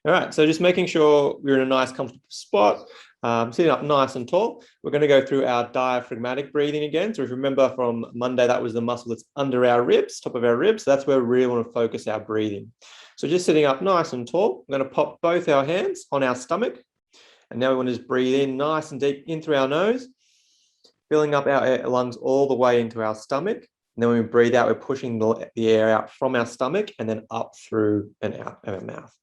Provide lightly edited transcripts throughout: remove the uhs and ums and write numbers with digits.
All right, so just making sure we're in a nice, comfortable spot, sitting up nice and tall. We're going to go through our diaphragmatic breathing again. So if you remember from Monday, that was the muscle that's under our ribs, top of our ribs. So that's where we really want to focus our breathing. So just sitting up nice and tall, we're going to pop both our hands on our stomach. And now we want to just breathe in nice and deep in through our nose, filling up our lungs all the way into our stomach. And then when we breathe out, we're pushing the air out from our stomach and then up through and out of our mouth.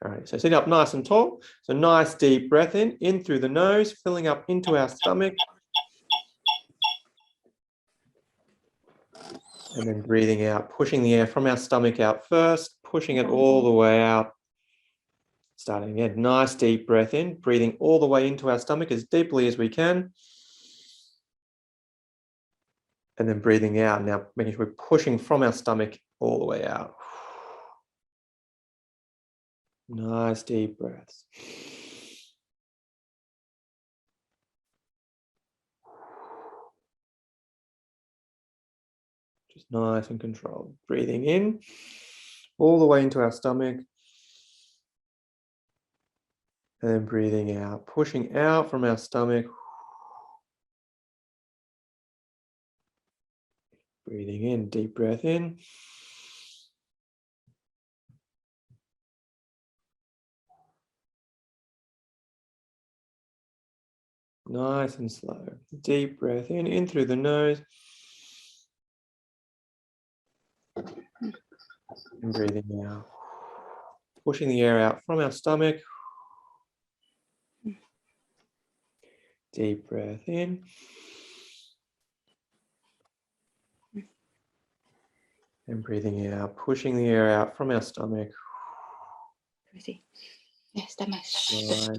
All right, so sitting up nice and tall. So nice deep breath in through the nose, filling up into our stomach. And then breathing out, pushing the air from our stomach out first, pushing it all the way out. Starting again, nice deep breath in, breathing all the way into our stomach as deeply as we can. And then breathing out, now making sure we're pushing from our stomach all the way out. Nice deep breaths. Just nice and controlled. Breathing in, all the way into our stomach. And then breathing out, pushing out from our stomach. Breathing in, deep breath in. Nice and slow. Deep breath in through the nose. And breathing out. Pushing the air out from our stomach. Deep breath in. And breathing out, pushing the air out from our stomach. Nice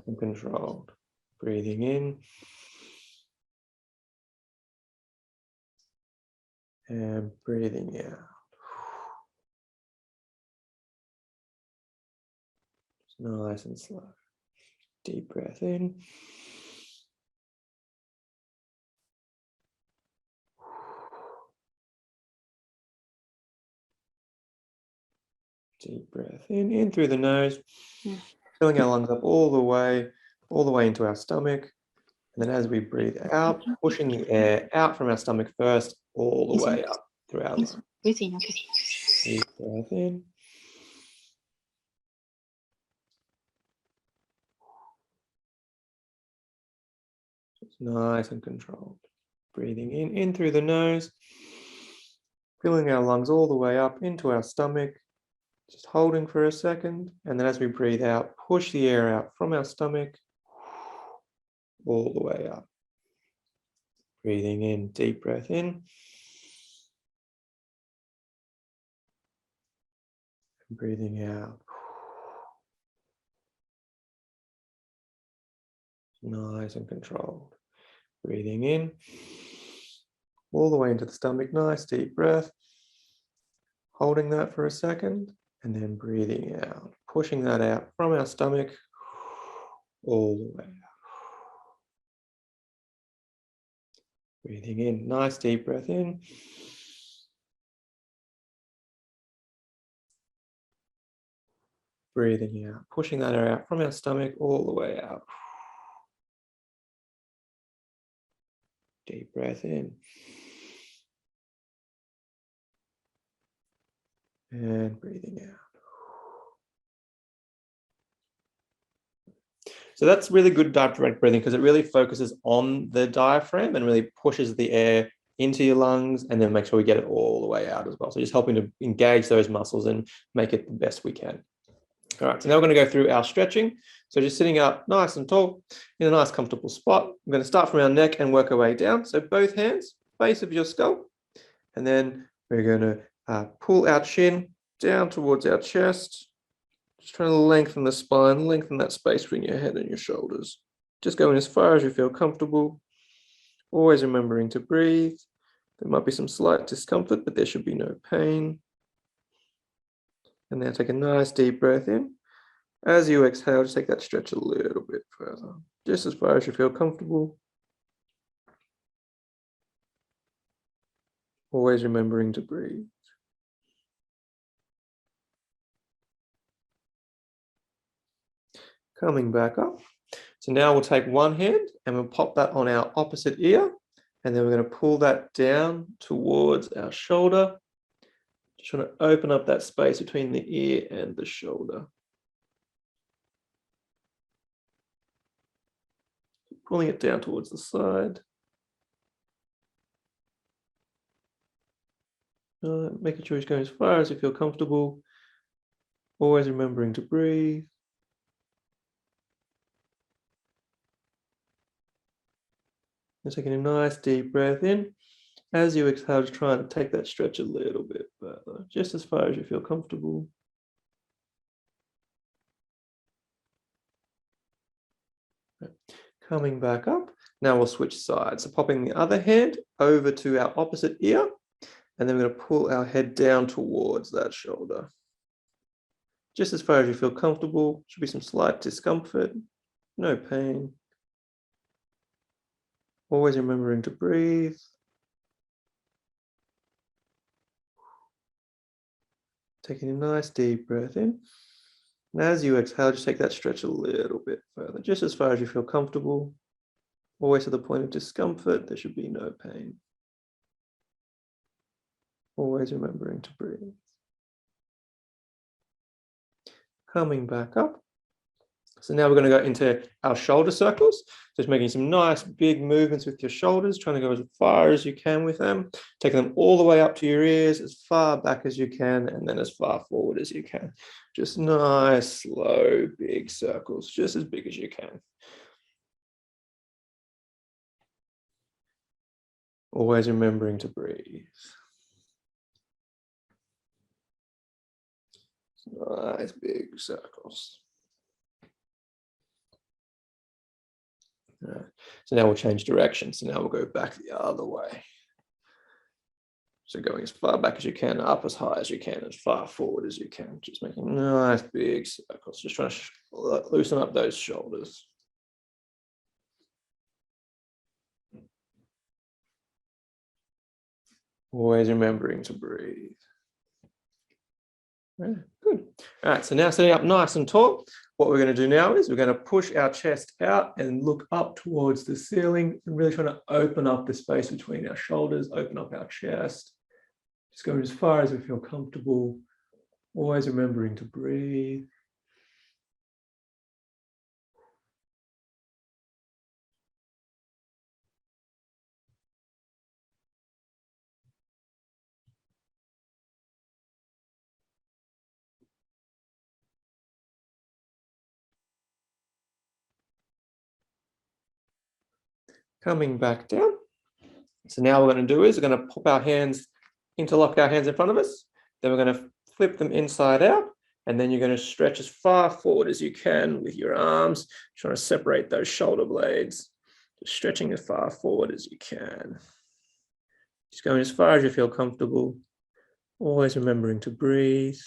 and controlled. Breathing in. And breathing out. Just nice and slow. Deep breath in. Deep breath in through the nose, filling our lungs up all the way into our stomach. And then as we breathe out, pushing the air out from our stomach first, all the way up through our lungs. Breathing, okay. Deep breath in. Just nice and controlled. Breathing in through the nose, filling our lungs all the way up into our stomach. Just holding for a second, and then as we breathe out, push the air out from our stomach all the way up. Breathing in, deep breath in. And breathing out. Nice and controlled. Breathing in, all the way into the stomach, nice deep breath. Holding that for a second. And then breathing out, pushing that out from our stomach all the way out. Breathing in, nice deep breath in. Breathing out, pushing that air out from our stomach all the way out. Deep breath in. And breathing out. So that's really good diaphragmatic breathing because it really focuses on the diaphragm and really pushes the air into your lungs and then make sure we get it all the way out as well. So just helping to engage those muscles and make it the best we can. All right, so now we're going to go through our stretching. So just sitting up nice and tall in a nice comfortable spot. I'm going to start from our neck and work our way down. So both hands, base of your skull. And then we're going to pull our chin down towards our chest. Just trying to lengthen the spine, lengthen that space between your head and your shoulders. Just going as far as you feel comfortable. Always remembering to breathe. There might be some slight discomfort, but there should be no pain. And now take a nice deep breath in. As you exhale, just take that stretch a little bit further, just as far as you feel comfortable. Always remembering to breathe. Coming back up. So now we'll take one hand and we'll pop that on our opposite ear. And then we're going to pull that down towards our shoulder. Just trying to open up that space between the ear and the shoulder. Pulling it down towards the side. Making sure it's going as far as you feel comfortable. Always remembering to breathe. And taking a nice deep breath in. As you exhale, just try and take that stretch a little bit further, just as far as you feel comfortable. Coming back up. Now we'll switch sides. So popping the other hand over to our opposite ear, and then we're going to pull our head down towards that shoulder. Just as far as you feel comfortable. Should be some slight discomfort, no pain. Always remembering to breathe. Taking a nice deep breath in. And as you exhale, just take that stretch a little bit further, just as far as you feel comfortable. Always to the point of discomfort, there should be no pain. Always remembering to breathe. Coming back up. So now we're going to go into our shoulder circles. Just making some nice big movements with your shoulders, trying to go as far as you can with them, taking them all the way up to your ears, as far back as you can, and then as far forward as you can. Just nice, slow, big circles, just as big as you can. Always remembering to breathe. Nice big circles. So now we'll change direction. So now we'll go back the other way. So going as far back as you can, up as high as you can, as far forward as you can. Just making nice big circles. Just trying to loosen up those shoulders. Always remembering to breathe. Yeah, good. All right, so now sitting up nice and tall, what we're going to do now is we're going to push our chest out and look up towards the ceiling and really trying to open up the space between our shoulders, open up our chest. Just going as far as we feel comfortable, always remembering to breathe. Coming back down. So now what we're going to do is we're going to pop our hands, interlock our hands in front of us. Then we're going to flip them inside out. And then you're going to stretch as far forward as you can with your arms, trying to separate those shoulder blades. Just stretching as far forward as you can. Just going as far as you feel comfortable. Always remembering to breathe.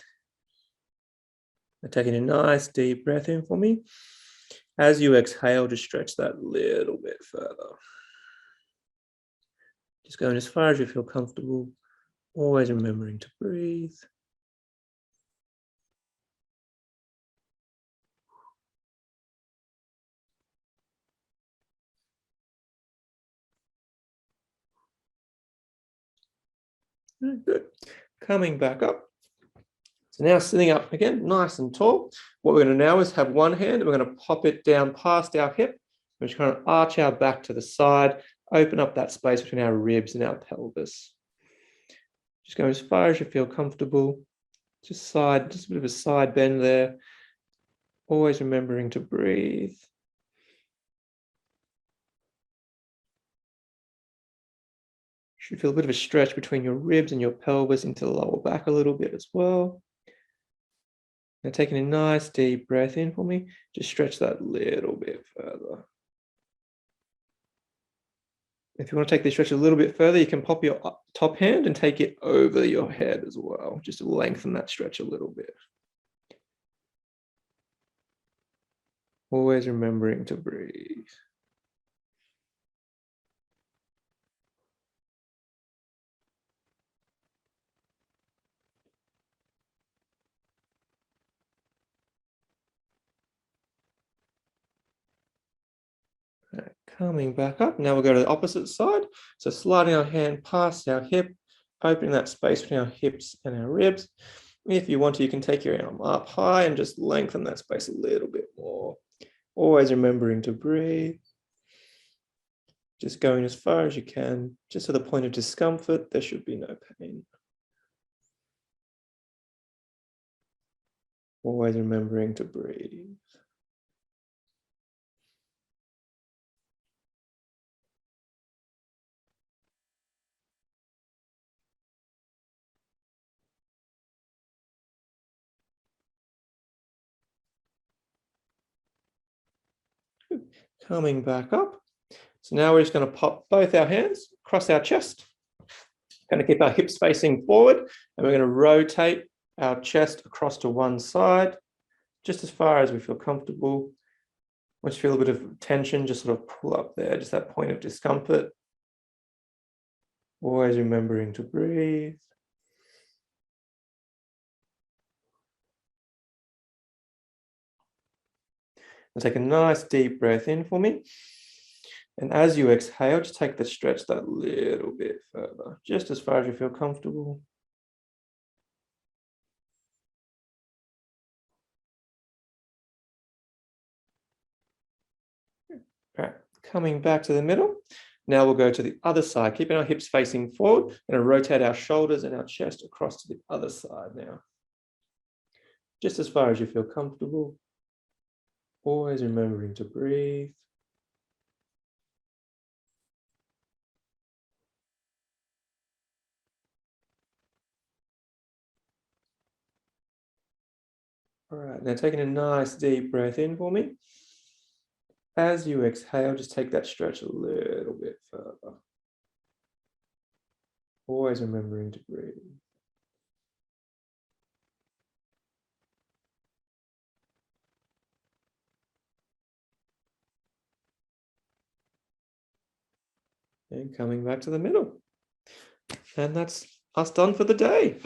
And taking a nice deep breath in for me. As you exhale, just stretch that little bit further. Just going as far as you feel comfortable, always remembering to breathe. Good. Coming back up. So now sitting up again, nice and tall. What we're going to now is have one hand, we're going to pop it down past our hip. We're just going to arch our back to the side, open up that space between our ribs and our pelvis. Just go as far as you feel comfortable. Just a bit of a side bend there. Always remembering to breathe. You should feel a bit of a stretch between your ribs and your pelvis into the lower back a little bit as well. Now taking a nice deep breath in for me, just stretch that little bit further. If you want to take this stretch a little bit further, you can pop your top hand and take it over your head as well, just to lengthen that stretch a little bit. Always remembering to breathe. Right, coming back up. Now we'll go to the opposite side. So sliding our hand past our hip, opening that space between our hips and our ribs. If you want to, you can take your arm up high and just lengthen that space a little bit more. Always remembering to breathe. Just going as far as you can, just to the point of discomfort. There should be no pain. Always remembering to breathe. Coming back up. So now we're just going to pop both our hands across our chest. Going to keep our hips facing forward, and we're going to rotate our chest across to one side, just as far as we feel comfortable. Once you feel a bit of tension, just sort of pull up there, just that point of discomfort. Always remembering to breathe. And take a nice deep breath in for me. And as you exhale, just take the stretch that little bit further, just as far as you feel comfortable. All right, coming back to the middle. Now we'll go to the other side, keeping our hips facing forward, and rotate our shoulders and our chest across to the other side now. Just as far as you feel comfortable. Always remembering to breathe. All right, now taking a nice deep breath in for me. As you exhale, just take that stretch a little bit further. Always remembering to breathe. And coming back to the middle. And that's us done for the day.